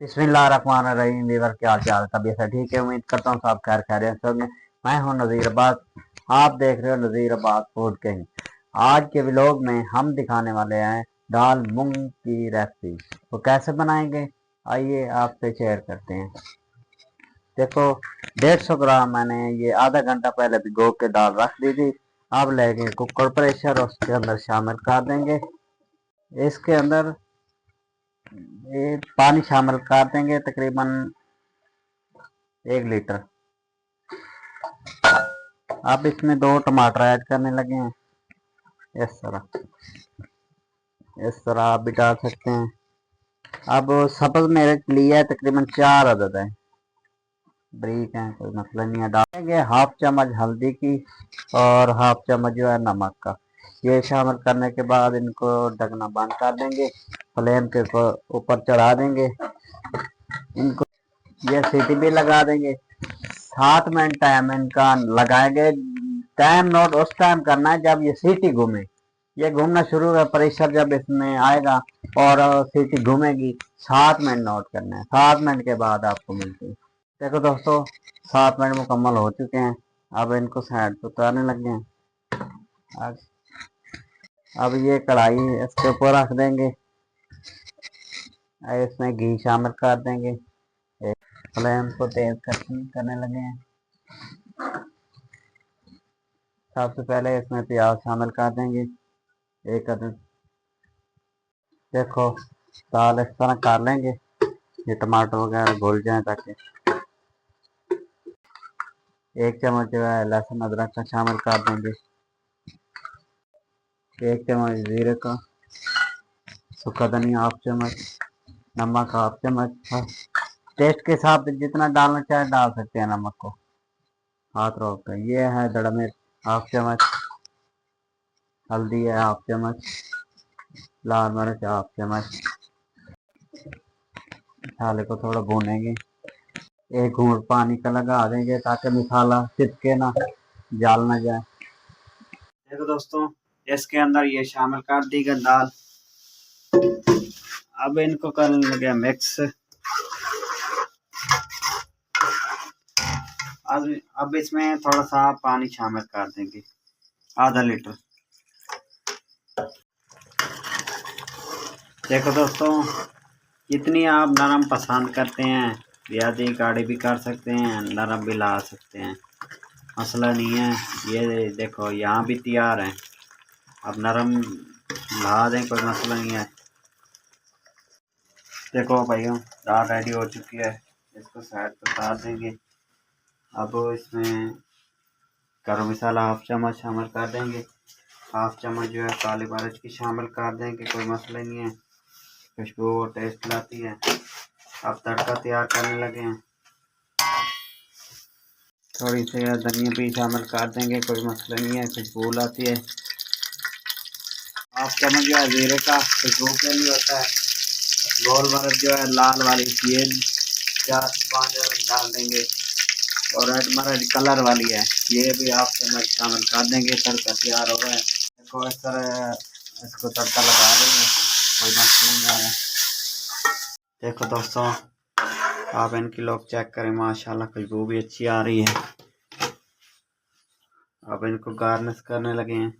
बिस्मिल्लाहिर्रहमानिर्रहीम। वीवर क्या हाल चाल, तबीयत है ठीक है? उम्मीद करता हूँ सब खैर खैरियत से होंगे। मैं हूँ नज़ीर अब्बास, आप देख रहे हो नज़ीर अब्बास फूड किंग। आज के व्लॉग में हम दिखाने वाले हैं दाल मूंग की रेसिपी। वो कैसे बनाएंगे आइए आपसे शेयर करते हैं। देखो 150 ग्राम मैंने ये आधा घंटा पहले भिगो के दाल रख दी थी। अब लेंगे कुकर प्रेशर और उसके अंदर शामिल कर देंगे। इसके अंदर ये पानी शामिल कर देंगे तकरीबन 1 लीटर। अब इसमें 2 टमाटर ऐड करने लगे हैं। इस तरह आप भी डाल सकते हैं। अब सब्ज मेरे लिए है तकरीबन 4 अदद है, ब्रीक है, कोई मसला नहीं है। डालेंगे हाफ चम्मच हल्दी की और हाफ चम्मच जो है नमक का। ये शामिल करने के बाद इनको ढकना बंद कर देंगे, फ्लेम के ऊपर चढ़ा देंगे इनको। ये सीटी भी लगा देंगे। 7 मिनट टाइम इनका लगाएंगे। टाइम नोट उस टाइम करना है जब ये सीटी घूमे। ये घूमना शुरू है, प्रेशर जब इसमें आएगा और सीटी घूमेगी, 7 मिनट नोट करना है। 7 मिनट के बाद आपको मिलती है। देखो दोस्तों 7 मिनट मुकम्मल हो चुके हैं। अब इनको साइड पर उतारने लगे हैं। अब ये कढ़ाई इसके ऊपर रख देंगे, इसमें घी शामिल कर देंगे। फ्लेम को तेज करने लगे हैं। सबसे पहले इसमें प्याज शामिल कर देंगे 1 अदद। देखो दाल इस तरह कर लेंगे, ये टमाटर वगैरह घुल जाए ताकि। 1 चम्मच जो है लहसुन अदरक का शामिल कर देंगे। 1 चम्मच जीरे का, सूखा धनिया हाफ चम्मच, नमक हाफ चम्मच। टेस्ट के हिसाब से जितना डालना चाहे डाल सकते हैं नमक को, हाथ रोक कर। ये है दड़ा मिर्च हाफ चम्मच, हल्दी है हाफ चम्मच, लाल मिर्च हाफ चम्मच। मसाले को थोड़ा भूनेंगे, 1 घूंट पानी का लगा देंगे ताकि मसाला चिपके ना, जल ना जाए। देखो दोस्तों इसके अंदर ये शामिल कर दी गई दाल। अब इनको करने लगे मिक्स। अब इसमें थोड़ा सा पानी शामिल कर देंगे, आधा लीटर। देखो दोस्तों जितनी आप नरम पसंद करते हैं, प्याजी गाढ़ी भी कर सकते हैं, नरम भी ला सकते हैं, मसला नहीं है। ये देखो यहाँ भी तैयार है, अब नरम ला दें, कोई मसला नहीं है। देखो भाइयों दाल रेडी हो चुकी है, इसको साइड पर उतार देंगे। अब इसमें गरम मसाला हाफ चम्मच शामिल कर देंगे, हाफ चम्मच जो है काली मिर्च की शामिल कर देंगे, कोई मसला नहीं है, खुशबू और टेस्ट लाती है। अब तड़का तैयार करने लगे हैं। थोड़ी सी धनिया भी शामिल कर देंगे, कोई मसला नहीं है, खुशबू लाती है। हाफ चम्मच जो है जीरे का, खुशबू के लिए होता है। गोल मिर्च जो है लाल वाली, ये 4-5 डाल देंगे। और रेड मिर्च कलर वाली है, ये भी हाफ चम्मच शामिल कर देंगे। तड़का तैयार हो रहा है। देखो इस तरह इसको तड़का लगा देंगे, कोई मसला नहीं है। देखो दोस्तों आप इनकी लोग चेक करें, माशाल्लाह खुशबू भी अच्छी आ रही है। अब इनको गार्निश करने लगे हैं,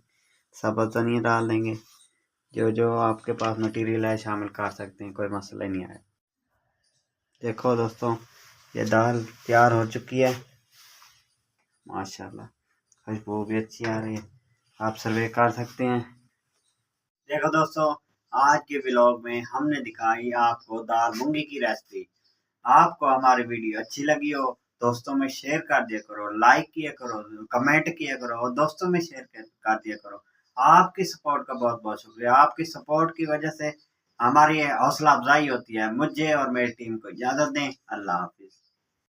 सब्ज़ धनिया डाल देंगे। जो जो आपके पास मटेरियल है शामिल कर सकते हैं, कोई मसला नहीं है। देखो दोस्तों ये दाल तैयार हो चुकी है, माशाल्लाह खुशबू भी अच्छी आ रही है, आप सर्वे कर सकते हैं। देखो दोस्तों आज के व्लॉग में हमने दिखाई आपको दाल मूंगी की रेसिपी। आपको हमारी वीडियो अच्छी लगी हो दोस्तों में शेयर कर दिया करो, लाइक किया करो, कमेंट किया करो और दोस्तों में शेयर कर दिया करो। आपकी सपोर्ट का बहुत बहुत शुक्रिया। आपकी सपोर्ट की वजह से हमारी हौसला अफजाई होती है। मुझे और मेरी टीम को इजाज़त दें। अल्लाह हाफिज।